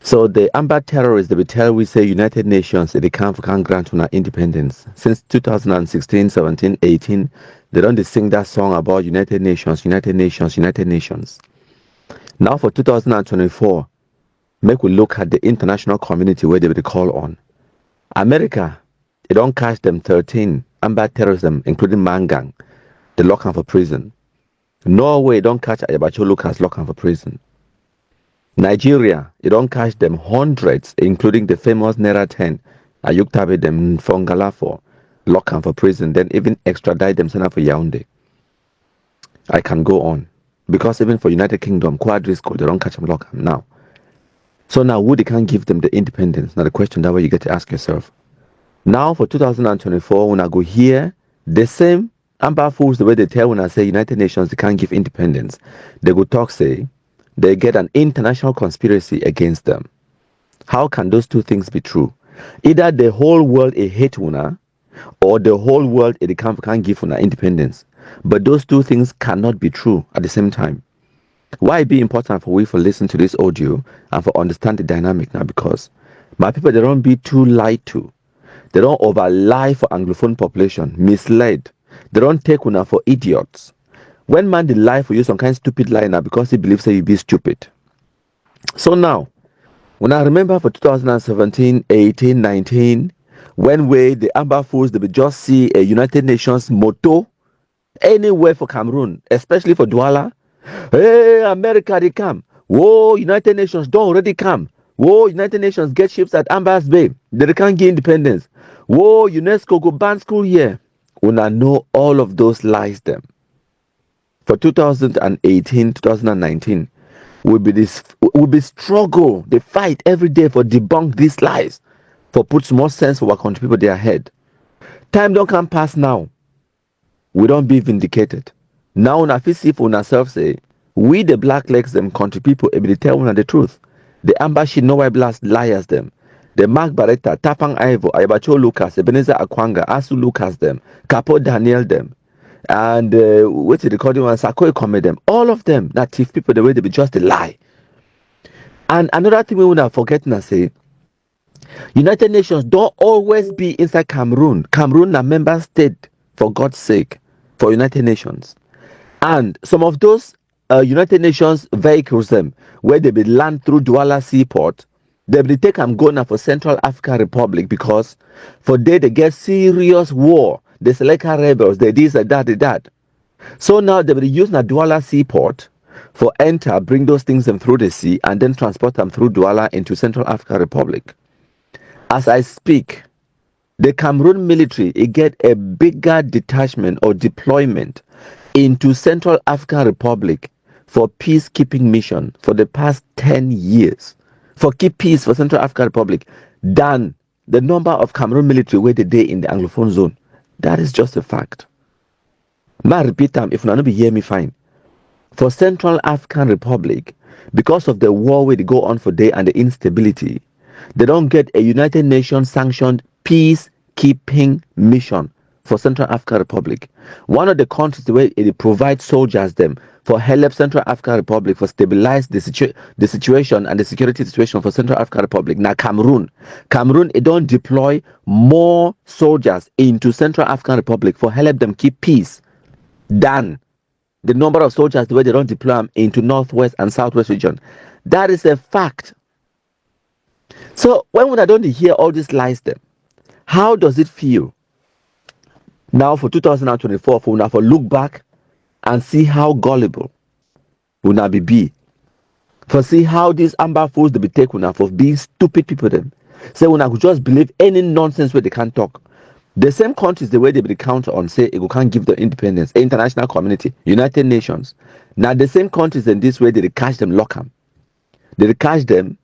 So the amba terrorists, they will tell we say United Nations, they can't grant on our independence. Since 2016, 17, 18, they don't sing that song about United Nations, United Nations, United Nations. Now for 2024, make we look at the international community where they will call on. America, they don't catch them 13 amba terrorism, including Mangang, they lock them for prison. Norway don't catch Ayabacho Lucas, lock them for prison. Nigeria, you don't catch them hundreds, including the famous Nera 10, Ayuktabe them Fongala for lock them for prison, then even extradite them send them for Yaoundé. I can go on. Because even for United Kingdom, Quadrisco, they don't catch them, lock them now. So now who they can't give them the independence? Now the question that way you get to ask yourself. Now for 2024, when I go here, the same amber fools, the way they tell when I say United Nations, they can't give independence. They go talk, say, they get an international conspiracy against them. How can those two things be true? Either the whole world a hate una, or the whole world a can't give una independence. But those two things cannot be true at the same time. Why it be important for we for listen to this audio and for understand the dynamic now? Because my people, they don't be too lied to. They don't over lie for Anglophone population, misled. They don't take una for idiots. When man they lie for you some kind of stupid lie now because he believes that you be stupid. So now, when I remember for 2017, 18, 19, when we the Amber Fools they will just see a United Nations motto anywhere for Cameroon, especially for Douala. Hey, America, they come. Whoa, United Nations don't already come. Whoa, United Nations get ships at Ambas Bay. They can't get independence. Whoa, UNESCO go ban school here. Una know all of those lies them. For 2018, 2019, will be struggle. They fight every day for debunk these lies, for put more sense for our country people their head. Time don't come past now. We don't be vindicated. Now una fit see for una self say, we the black legs them country people able to tell una the truth. The ambashi no why blast liars them. The Mark Barretta, Tapang Ivo, Ayabacho Lucas, Ebenezer Akwanga, Asu Lucas them, Capo Daniel them, and what's the recording one, Sakoe Come them. All of them, that thief people, the way they be just a lie. And another thing we wanna forget now say, United Nations don't always be inside Cameroon. Cameroon a member state, for God's sake, for United Nations. And some of those United Nations vehicles them, where they be land through Douala Seaport, they will take and go now for Central African Republic because for they get serious war. The Seleka rebels, they this, that. So now they will use the Douala Seaport for enter, bring those things them through the sea and then transport them through Douala into Central African Republic. As I speak, the Cameroon military it get a bigger detachment or deployment into Central African Republic for peacekeeping mission for the past 10 years. For keep peace for Central African Republic than the number of Cameroon military where they day in the Anglophone zone. That is just a fact. I repeat them if not be hear me fine. For Central African Republic, because of the war where they go on for day and the instability, they don't get a United Nations sanctioned peacekeeping mission for Central African Republic. One of the countries where it provides soldiers them for help Central African Republic for stabilize the situation and the security situation for Central African Republic. Now Cameroon it don't deploy more soldiers into Central African Republic for help them keep peace than the number of soldiers the way they don't deploy them into Northwest and Southwest region. That is a fact. So when I don't hear all these lies them, how does it feel now for 2024 for now for look back and see how gullible una be for see how these amber fools they be take una for being stupid people them say una could just believe any nonsense where they can't talk. The same countries the way they be count on say it can't give the independence international community United Nations. Now the same countries in this way they catch them lock them, they catch them,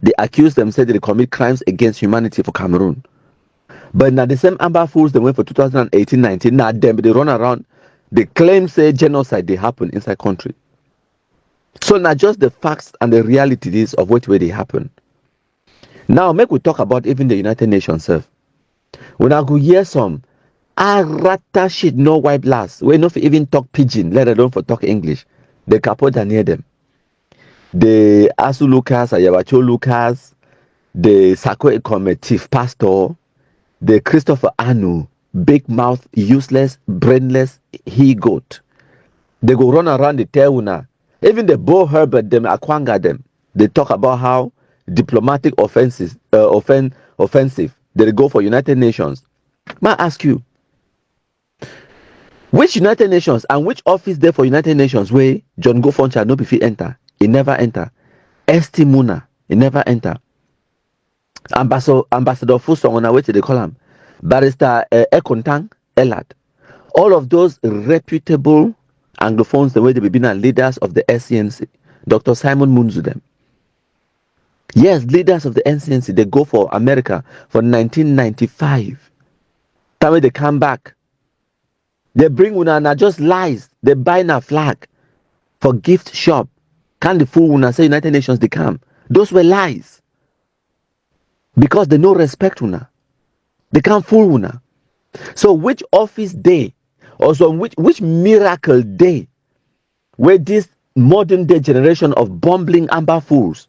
they accuse them, say they commit crimes against humanity for Cameroon. But now the same amber fools they went for 2018-19 now them they run around, they claim say genocide they happen inside country. So now just the facts and the realities of what way they happen. Now make we talk about even the United Nations self. When I go hear some rata shit no white blast, we not even talk pidgin, let alone for talk English. The capo near them. the Asu Lucas, Ayabacho Lucas, the Sako Ekome chief pastor, the Christopher Anu, big mouth, useless, brainless he goat. They go run around the Teuna. Even the Bo Herbert, them Akwanga them. They talk about how diplomatic offensive. They go for United Nations. May I ask you, which United Nations and which office there for United Nations where John Gofoncha no be fit enter? He never enter. Esti Muna, he never enter. Ambassador Fusong on our way to the column. Barrister Ekontang Elad. All of those reputable Anglophones, the way they be leaders of the SCNC. Dr. Simon Munzu them. Yes, leaders of the NCNC, they go for America for 1995. Time they come back. They bring una just lies. They buy a flag for gift shop. Can the fool una say United Nations they come? Those were lies. Because they no respect una. They can't fool una. So which office day, or so which miracle day, where this modern day generation of bumbling amber fools,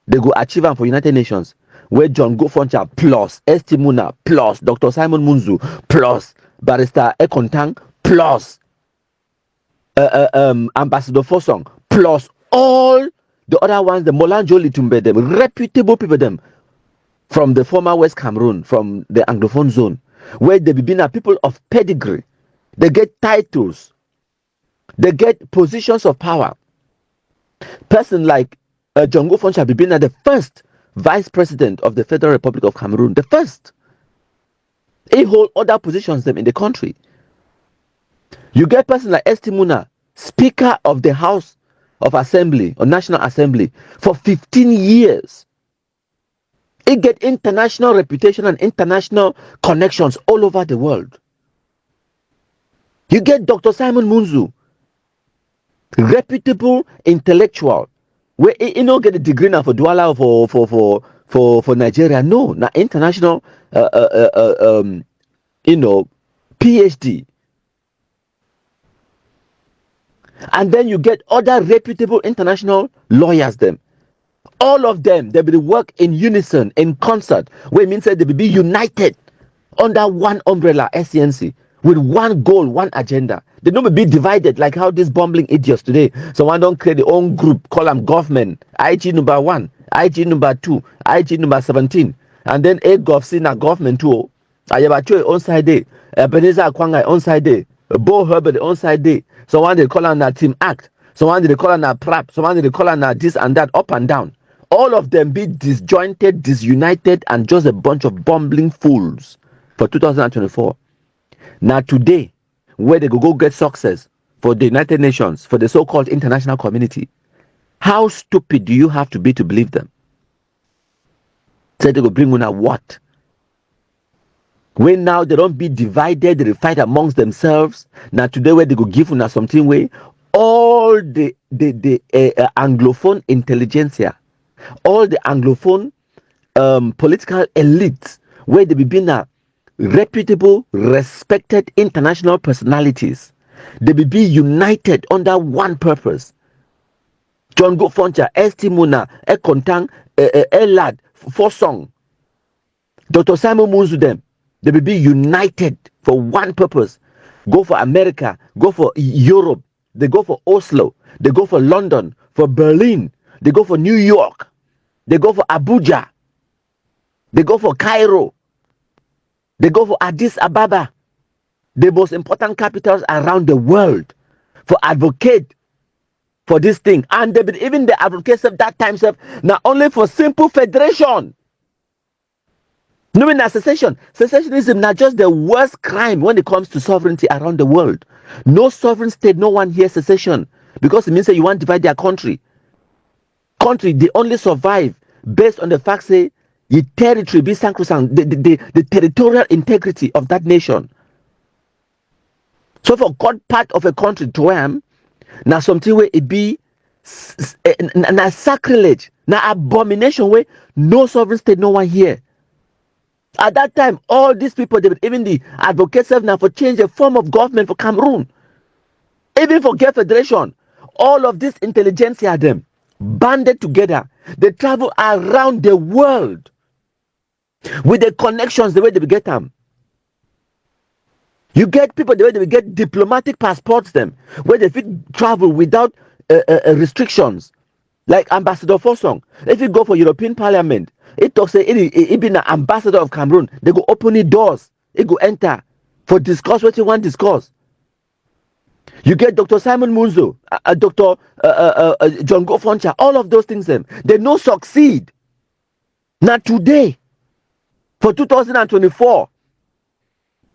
they go achieve them for United Nations, where John Gofoncha plus Estimuna plus Dr. Simon Munzu plus Barrister Ekontang plus Ambassador Fosong plus all the other ones, the Molanjo Litumbe, them reputable people, them from the former West Cameroon, from the Anglophone zone, where they be people of pedigree. They get titles, they get positions of power. Person like John Gofoncha Bibina, the first vice president of the Federal Republic of Cameroon, the first. He hold other positions them in the country. You get person like Estimuna, Speaker of the House of Assembly or National Assembly for 15 years. He get international reputation and international connections all over the world. You get Dr. Simon Munzu, reputable intellectual, where he no get a degree now for Douala for Nigeria. No, na international PhD. And then you get other reputable international lawyers them. All of them, they will work in unison, in concert, where it means that they will be united under one umbrella, SCNC, with one goal, one agenda. They don't be divided like how these bumbling idiots today. Someone don't create their own group, call them government, IG number 1, IG number 2, IG number 17, and then a government too. Ayabacho on side day, Ebenezer Akwanga on side day, Bo Herbert on side day. Someone they call on that Team Act, someone they call on that PRAP, someone they call on that this and that, up and down. All of them be disjointed, disunited, and just a bunch of bumbling fools for 2024. Now today, where they go get success for the United Nations, for the so-called international community, how stupid do you have to be to believe them? Say they go bring una what? When now they don't be divided, they fight amongst themselves. Now today where they go give una something way, all the Anglophone intelligentsia, all the Anglophone political elites, where they be being reputable, respected international personalities, they be united under one purpose. John Gofoncha, Estimuna, Ekontang, Elad, Fosong, Dr. Simon Munzu them, they will be united for one purpose. Go for America, go for Europe, they go for Oslo, they go for London, for Berlin, they go for New York, they go for Abuja, they go for Cairo, they go for Addis Ababa, the most important capitals around the world, for advocate for this thing. And they be even the advocates of that time not only for simple federation. Knowing that secessionism not just the worst crime when it comes to sovereignty around the world. No sovereign state, no one here secession, because it means that you want to divide their country. Country, they only survive based on the fact say the territory be sacrosanct, the territorial integrity of that nation. So for God part of a country to am now something where it be na sacrilege, na abomination where no sovereign state, no one here. At that time, all these people, they even the advocates have now for change the form of government for Cameroon, even for Gay Federation. All of this intelligentsia them. banded together. They travel around the world with the connections the way they get them. You get people the way they get diplomatic passports them, where they fit travel without restrictions. Like Ambassador Fosong, if you go for European Parliament, it talks say it be an ambassador of Cameroon. They go open the doors, it go enter for discuss what you want to discuss. You get Dr. Simon Munzo, Dr. John Gofoncha, all of those things them. They no succeed. Now today, for 2024,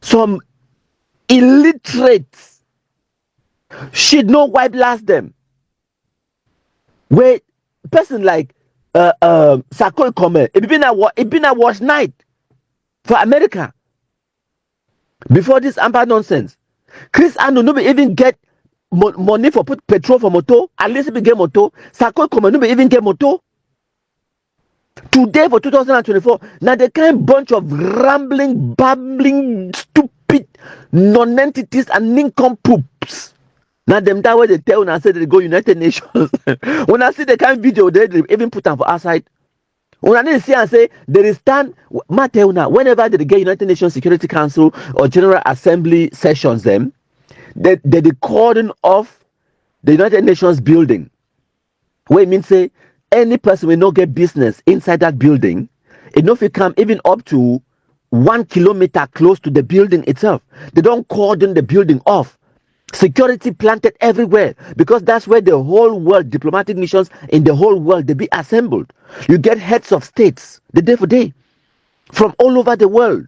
some illiterates should no wipe blast them. Where person like Sakoi Kome, it been a wash night for America. Before this amber nonsense. Chris Ando no be even get money for put petrol for motor. At least he get motor. Sakoi Kome no be even get motor. Today for 2024, now the kind bunch of rambling, babbling, stupid non-entities and nincompoops. Now them that way they tell when I say they go United Nations. When I see the kind of video they even put them for outside. When I see and say there is stand whenever they get United Nations Security Council or General Assembly sessions, them they cordon off the United Nations building. Where it means say any person will not get business inside that building. It no fit come even up to 1 kilometer close to the building itself. They don't cordon the building off. Security planted everywhere because that's where the whole world, diplomatic missions in the whole world, they be assembled. You get heads of states the day for day from all over the world.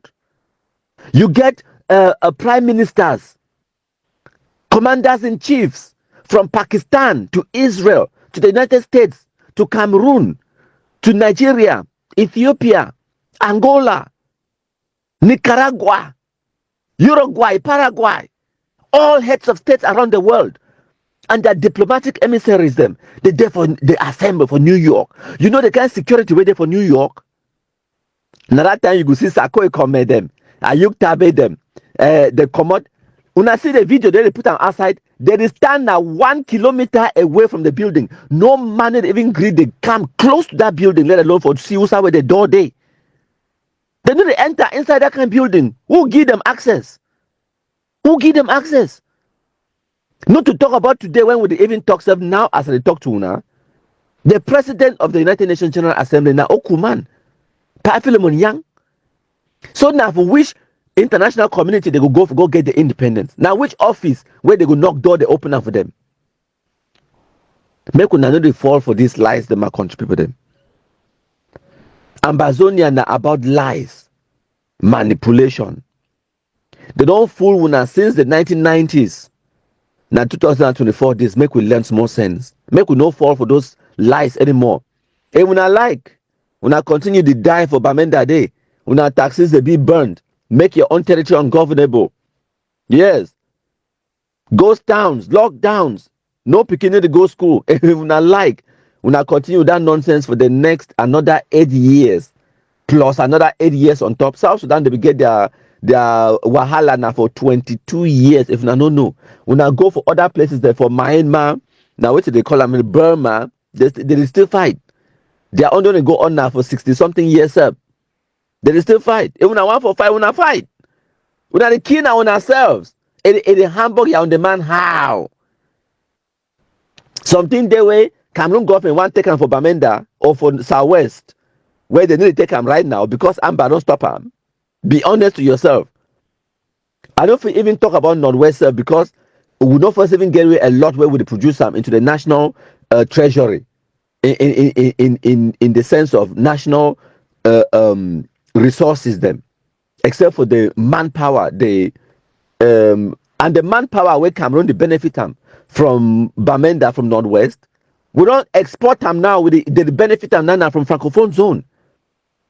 You get prime ministers, commanders in chiefs from Pakistan to Israel to the United States to Cameroon to Nigeria, Ethiopia, Angola, Nicaragua, Uruguay, Paraguay. All heads of states around the world and their diplomatic emissaries them they assemble for New York. You know the kind of security waiting for New York. Now that time you go see Sakoi come them, Ayuk Tabe them, they come out. When I see the video they put them outside, they stand now 1 kilometer away from the building. No man even greet they come close to that building, let alone for see who's where the door they. They need to enter inside that kind of building. Who give them access? Who give them access? Not to talk about today when we even talk stuff now as they talk to now. The president of the United Nations General Assembly now Okuman, Pa Philemon Yang. So now for which international community they go get the independence. Now which office where they go knock door they open up for them. Make una no dey fall for these lies that my country people them. Ambazonia now about lies, manipulation. They don't fool una since the 1990s. Now 2024, this make we learn more sense. Make we no fall for those lies anymore. And when I like, when I continue to die for Bamenda Day, when our taxes they be burned, make your own territory ungovernable. Yes. Ghost towns, lockdowns, no picking to go school. And when I like, when I continue that nonsense for the next another 8 years, plus another 8 years on top. South Sudan, they will get their wahala now for 22 years. If I don't know, when I go for other places there for Myanmar, now what do they call them in Burma? They still fight. They are only go on now for 60 something years up. They still fight. If we want for fight, we want fight. We are the king on ourselves. In Hamburg, you on the man how? Something they way Cameroon government want take them for Bamenda or for Southwest, where they need to take them right now because Amba don't stop them. Be honest to yourself. I don't even talk about Northwest because we don't first even get a lot where we produce them into the national treasury in the sense of national resources them, except for the manpower and the manpower where Cameroon they benefit them from Bamenda from Northwest. We don't export them now with the benefit them now from Francophone zone.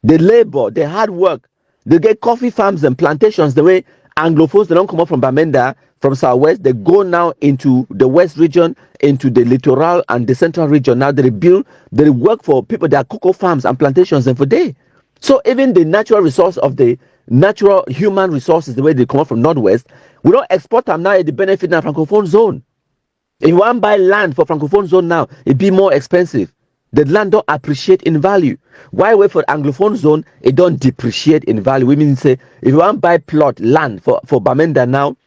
The labor, the hard work. They get coffee farms and plantations the way Anglophones, they don't come up from Bamenda, from Southwest. They go now into the West region, into the littoral and the central region. Now they work for people that are cocoa farms and plantations and for day. So even the natural resource of the natural human resources, the way they come up from Northwest, we don't export them now at the benefit of Francophone zone. If you want to buy land for Francophone zone now, it be more expensive. The land don't appreciate in value. Why wait for Anglophone zone? It don't depreciate in value. We mean say if you want to buy plot land for Bamenda now,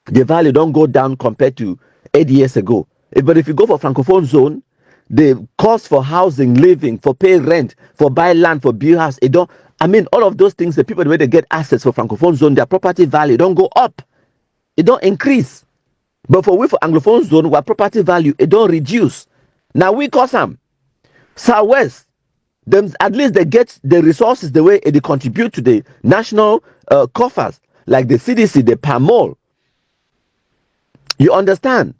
the value don't go down compared to 8 years ago. But if you go for Francophone zone, the cost for housing, living, for pay rent, for buy land, for build house, it don't. I mean, all of those things, the people the way they get assets for Francophone zone, their property value don't go up. It don't increase. But for we for Anglophone zone, where property value it don't reduce. Now we cause them Southwest, them at least they get the resources the way they contribute to the national coffers, like the CDC, the PAMOL. You understand?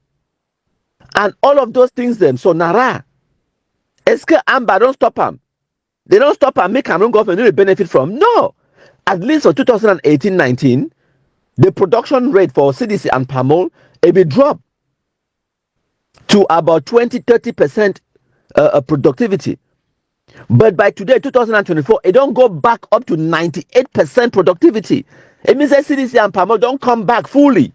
And all of those things them. So Nara, Eske Amba don't stop them. They don't stop and make Cameroon government really benefit from. No. At least for 2018-19, the production rate for CDC and PAMOL it will drop to about 20-30% productivity. But by today, 2024, it don't go back up to 98% productivity. It means that CDC and PAMOL don't come back fully.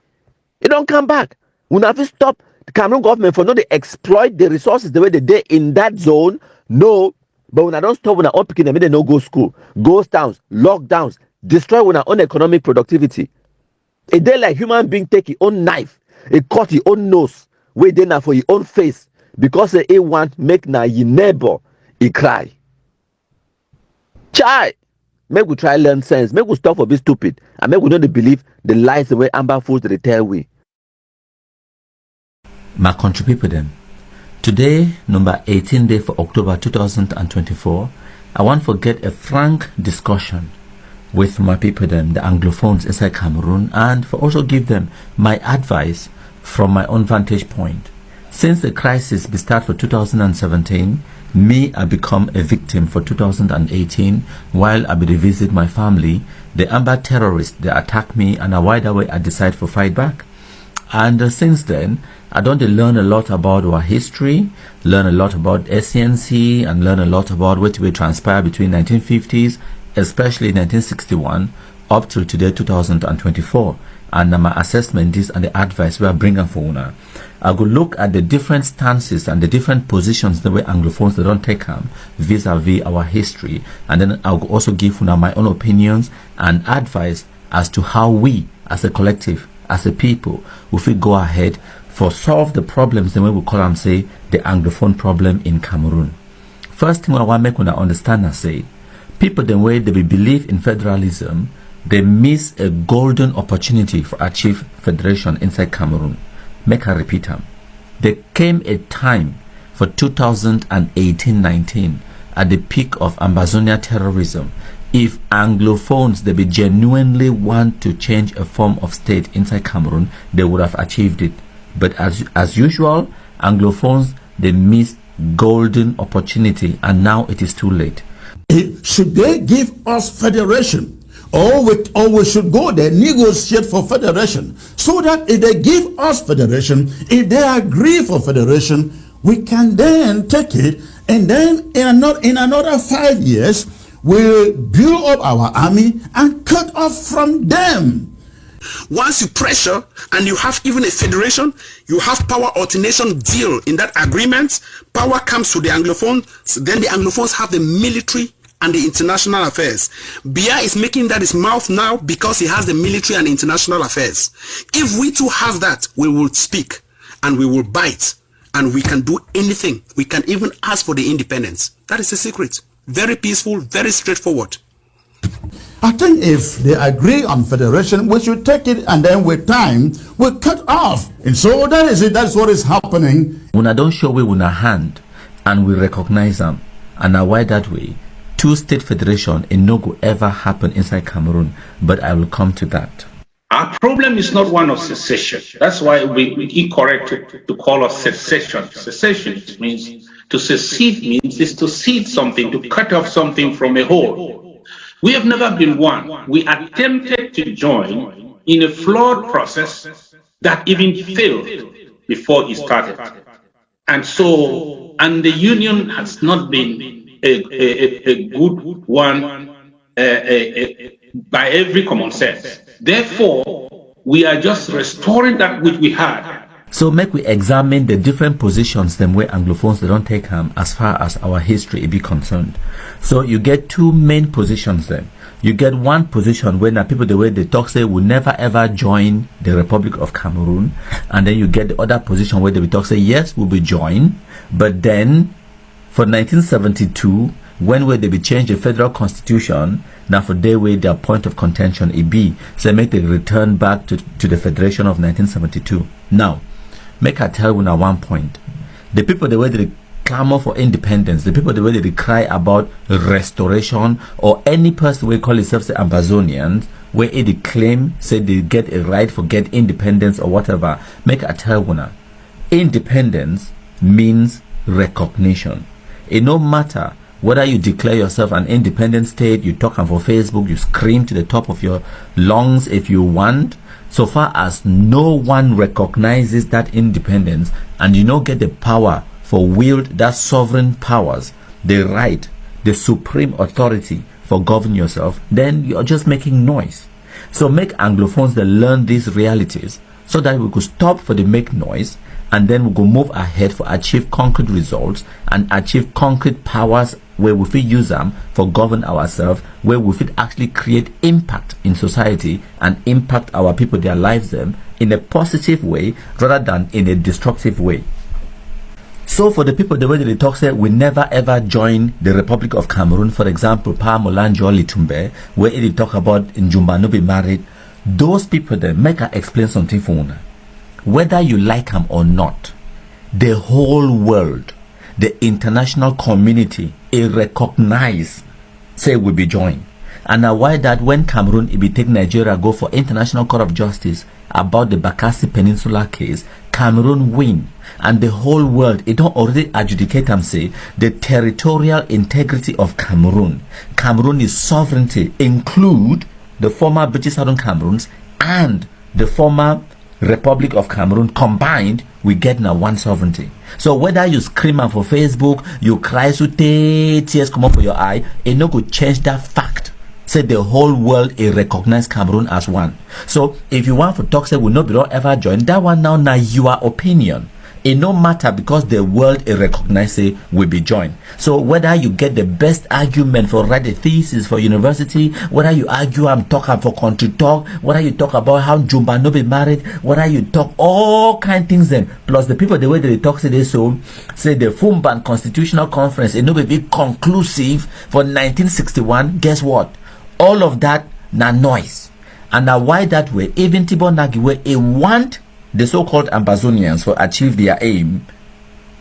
It don't come back. We have to stop the Cameroon government for not to exploit the resources the way they did in that zone. No, but when I don't stop when I picking them, they no go school, ghost towns, lockdowns, destroy when our own economic productivity. A day like human being take his own knife, it cut his own nose, wait then for his own face because he want make na your neighbor he cry. Chai, make we try learn sense, make we stop for be stupid, and make we not believe the lies the way Amber fools they tell we. My country people them. Today, number 18 day for October 2024, I want to get a frank discussion with my people them, the Anglophones inside Cameroon, and for also give them my advice from my own vantage point. Since the crisis started for 2017, me I become a victim for 2018 while I be visit my family. The Amba terrorists they attack me and a wide away I decide to fight back. And since then, I don't learn a lot about our history, learn a lot about SCNC, and learn a lot about what we transpired between 1950s, especially 1961, up till today, 2024. And my assessment is and the advice we are bringing for una. I go look at the different stances and the different positions the way Anglophones they don't take them vis-a-vis our history, and then I'll also give una my own opinions and advice as to how we, as a collective, as a people, if we go ahead for solve the problems the way we call them say the Anglophone problem in Cameroon. First thing I want to make una understand and say, people the way they believe in federalism, they miss a golden opportunity for achieve federation inside Cameroon. Make I repeat them. There came a time for 2018-19 at the peak of Ambazonia terrorism. If Anglophones they be genuinely want to change a form of state inside Cameroon, they would have achieved it. But as usual, Anglophones they miss golden opportunity, and now it is too late. Should they give us federation? Or we should go there, negotiate for federation, so that if they give us federation, if they agree for federation, we can then take it, and then in another 5 years, we'll build up our army and cut off from them. Once you pressure and you have even a federation, you have power alternation deal in that agreement, power comes to the Anglophones, then the Anglophones have the military and the international affairs. Biya is making that his mouth now because he has the military and international affairs. If we too have that, we will speak and we will bite and we can do anything. We can even ask for the independence. That is a secret. Very peaceful, very straightforward. I think if they agree on federation, we should take it, and then with time, we'll cut off. And so that is it. That's what is happening. When I don't show we with a hand and we recognize them, and now why that way? Two-state federation in no go ever happen inside Cameroon, but I will come to that. Our problem is not one of secession. That's why we incorrect to call us secession. Secession means to secede means is to cede something, to cut off something from a whole. We have never been one. We attempted to join in a flawed process that even failed before it started. And the union has not been a good one by every common sense. Therefore, we are just restoring that which we had. So make we examine the different positions them where Anglophones they don't take as far as our history be concerned. So you get two main positions then. You get one position where now people the way they talk say will never ever join the Republic of Cameroon, and then you get the other position where they will talk say yes we'll be joined, but then for 1972 when will they be change the federal constitution, now for their way their point of contention it be so make they return back to the Federation of 1972. Now make I tell you now one point. The people the way they clamor for independence, the people the way they cry about restoration, or any person we call themselves the Ambazonians, where they claim say they get a right for get independence or whatever, make I tell you now, independence means recognition. It no matter whether you declare yourself an independent state, you talk on for Facebook, you scream to the top of your lungs if you want, so far as no one recognizes that independence and you don't get the power for wield that sovereign powers, the right, the supreme authority for governing yourself, then you're just making noise. So make Anglophones that learn these realities so that we could stop for the make noise, and then we could move ahead for achieve concrete results and achieve concrete powers where we fit use them for govern ourselves, where we fit actually create impact in society and impact our people, their lives them in a positive way rather than in a destructive way. So for the people the way that they talk say we never ever join the Republic of Cameroon, for example, Pa Molanjo Litumbe, where they talk about Njumba no be married, those people then make I explain something for you. Whether you like them or not, the whole world, the international community, it recognize say we be joined. And now why that when Cameroon it be take Nigeria go for International Court of Justice about the Bakassi Peninsula case, Cameroon win, and the whole world it don't already adjudicate and say the territorial integrity of Cameroon. Cameroon's sovereignty include the former British Southern Cameroons and the former Republic of Cameroon combined, we get now one sovereignty. So whether you scream out for Facebook, you cry so tears come up for your eye, it no could change that fact. Say the whole world it recognize Cameroon as one. So if you want for talk say will not be don't ever join, that one now your opinion. It no matter because the world it recognize say will be joined. So whether you get the best argument for write a thesis for university, whether you argue I'm talking for country talk, whether you talk about how Jumba no be married, whether you talk all kind of things then, plus the people the way they talk say this, so say the Fumban Constitutional Conference it no be conclusive for 1961. Guess what? All of that na noise. And now why that way? Even Tibor Nagiwe it want the so-called Ambazonians for achieve their aim.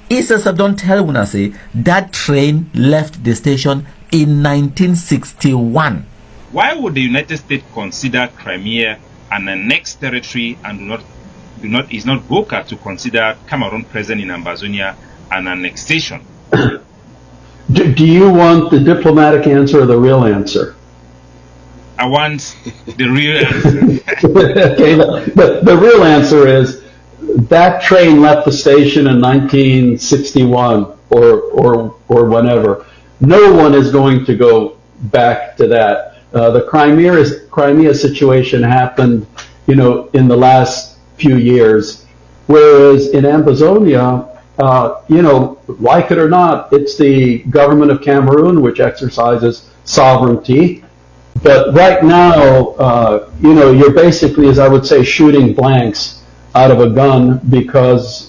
Isa don't tell when I say that train left the station in 1961. Why would the United States consider Crimea an annexed territory and is not vocal to consider Cameroon present in Ambazonia an annexation? Do you want the diplomatic answer or the real answer? I want the real answer. Okay, the real answer is that train left the station in 1961 or whenever. No one is going to go back to that. The Crimea situation happened, in the last few years, whereas in Ambazonia, like it or not, it's the government of Cameroon which exercises sovereignty. But right now, you're basically, as I would say, shooting blanks out of a gun because,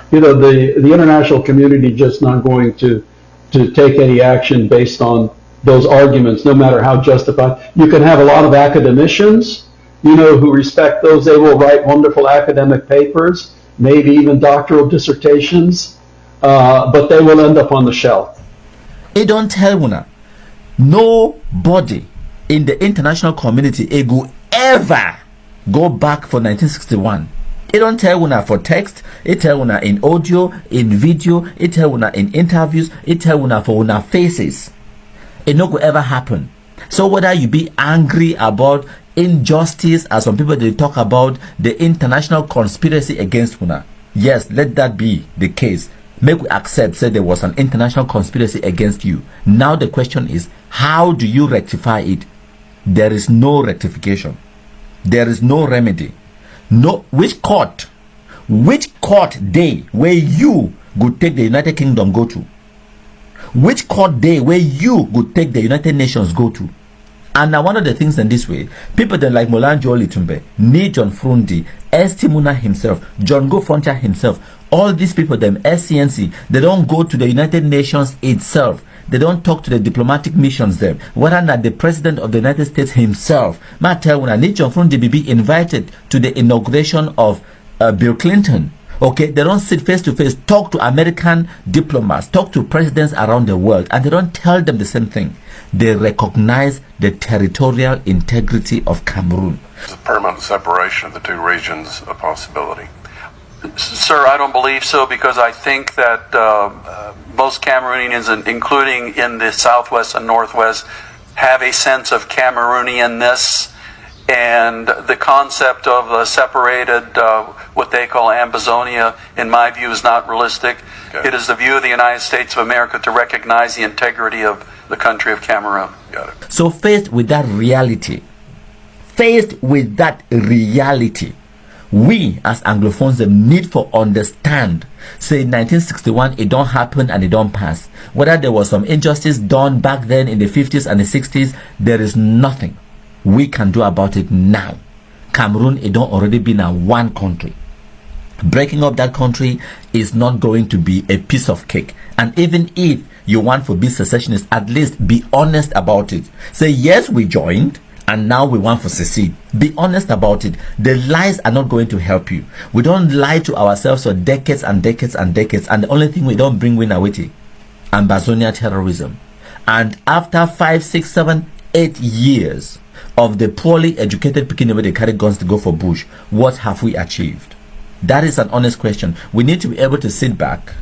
the international community just not going to take any action based on those arguments, no matter how justified. You can have a lot of academicians, who respect those. They will write wonderful academic papers, maybe even doctoral dissertations, but they will end up on the shelf. It don't tell una. Nobody in the international community it go ever go back for 1961. It don't tell una for text, it tell una in audio, in video, it tell una in interviews, it tell una for una faces. It no go ever happen. So whether you be angry about injustice, as some people they talk about the international conspiracy against una, yes, let that be the case. Make we accept say there was an international conspiracy against you. Now the question is, how do you rectify it? There is no rectification. There is no remedy. No, which court which court day where you would take the United Kingdom go to? Which court day where you would take the United Nations go to? And now one of the things in this way, people that like Molanjo Litumbe, Ni John Frundi, S.T. Muna himself, John Go Frontier himself, all these people, them SCNC, they don't go to the United Nations itself. They don't talk to the diplomatic missions there. Whether not the President of the United States himself, Matter when Ni John Frundi be invited to the inauguration of Bill Clinton. Okay, they don't sit face to face, talk to American diplomats, talk to presidents around the world, and they don't tell them the same thing. They recognize the territorial integrity of Cameroon. Is the permanent separation of the two regions a possibility? Sir, I don't believe so, because I think that most Cameroonians, including in the Southwest and Northwest, have a sense of Cameroonianness. And the concept of a separated, what they call Ambazonia, in my view, is not realistic. Okay. It is the view of the United States of America to recognize the integrity of the country of Cameroon. Got it. So faced with that reality, we as Anglophones the need for understand. Say 1961, it don't happen and it don't pass. Whether there was some injustice done back then in the 50s and the 60s, there is nothing we can do about it now. Cameroon, it don't already been a one country. Breaking up that country is not going to be a piece of cake. And even if you want to be secessionists, at least be honest about it. Say, yes, we joined, and now we want to secede. Be honest about it. The lies are not going to help you. We don't lie to ourselves for decades and decades and decades, and the only thing we don't bring win away, Ambazonia terrorism. And after 5, 6, 7, 8 years of the poorly educated Pekin where they carry guns to go for bush, what have we achieved? That is an honest question. We need to be able to sit back,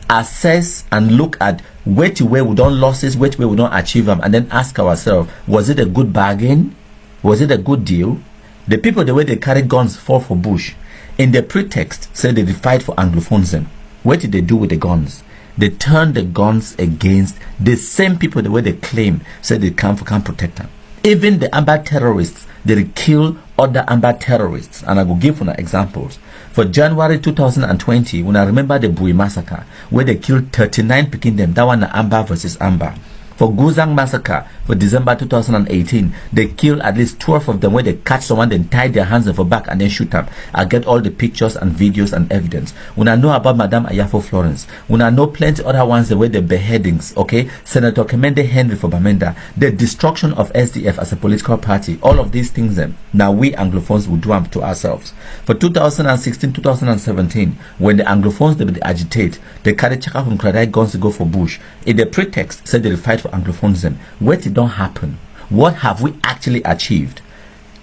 assess and look at which way we don't losses, which way we don't achieve them, and then ask ourselves, was it a good bargain? Was it a good deal? The people, the way they carry guns fall for bush, in the pretext, say they fight for Anglophonism. What did they do with the guns? They turned the guns against the same people, the way they claim, say they come protect them. Even the Amba terrorists, they kill other Amba terrorists. And I will give you examples. For January 2020, when I remember the Bui massacre, where they killed 39 Pekin them, that one Amba versus Amba. For Guzang massacre, for December 2018, they killed at least 12 of them, where they catch someone, then tie their hands over back and then shoot them. I get all the pictures and videos and evidence. When I know about Madame Ayafo Florence, when I know plenty other ones, the way the beheadings, okay, Senator Kemende Henry for Bamenda, the destruction of SDF as a political party, all of these things, now we Anglophones will do them to ourselves. For 2016, 2017, when the Anglophones, they agitate, they carry chaka from Kradai guns to go for bush, in the pretext, said they fight for Anglophonism. What did not happen? What have we actually achieved?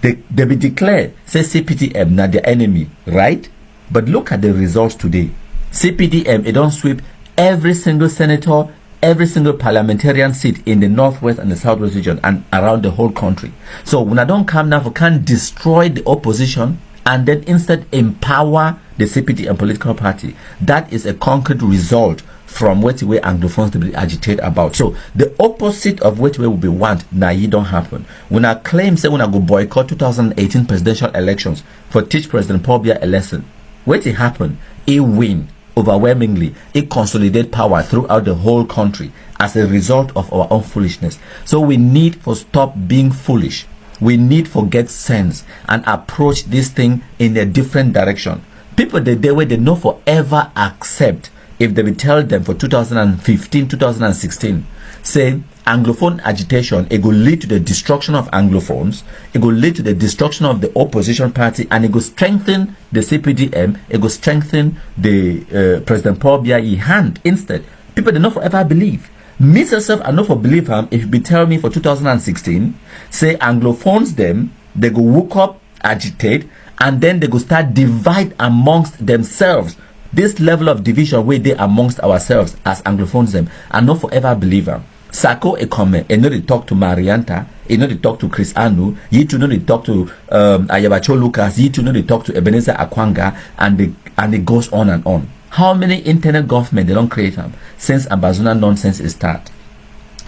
They be declared, say CPDM, not the enemy, right? But look at the results today. CPDM, it don't sweep every single senator, every single parliamentarian seat in the northwest and the southwest region and around the whole country. So when I don't come now, we can destroy the opposition and then instead empower the CPDM political party. That is a concrete result from what way Anglophones to be agitate about. So the opposite of what way will be want, now you don't happen. When I claim say when I go boycott 2018 presidential elections for teach President Paul Biya a lesson, what it happen? He win overwhelmingly. It consolidate power throughout the whole country as a result of our own foolishness. So we need for stop being foolish. We need for get sense and approach this thing in a different direction. People the way they know forever accept. If they will tell them for 2015, 2016, say Anglophone agitation, it will lead to the destruction of Anglophones, it will lead to the destruction of the opposition party, and it will strengthen the CPDM, it will strengthen the President Paul Biya hand. Instead, people do not forever believe. Me myself, I know for believe him. If you tell me for 2016, say Anglophones them, they go woke up, agitate, and then they go start divide amongst themselves. This level of division where they amongst ourselves as Anglophones them, I not forever believer. Sako Ekome, and know they talk to Marianta, you know they talk to Chris Anu, you to know they talk to Ayabacho Lucas, you to know they talk to Ebenezer Akwanga, and it goes on and on. How many internet government they don't create them since Ambazonia nonsense is start?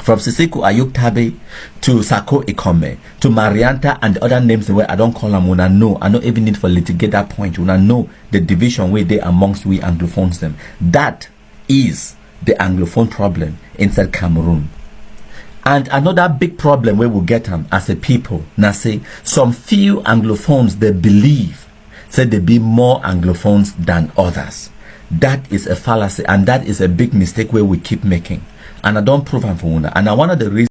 From Sisiku Ayuk Tabe to Sako Ikome to Marianta and the other names where I don't call them, when I know, I don't even need for litigate that point. When I know the division where they amongst we Anglophones them. That is the Anglophone problem inside Cameroon. And another big problem where we get them as a people, now say some few Anglophones they believe say they be more Anglophones than others. That is a fallacy, and that is a big mistake where we keep making. And I don't prove them for one. And one of the reasons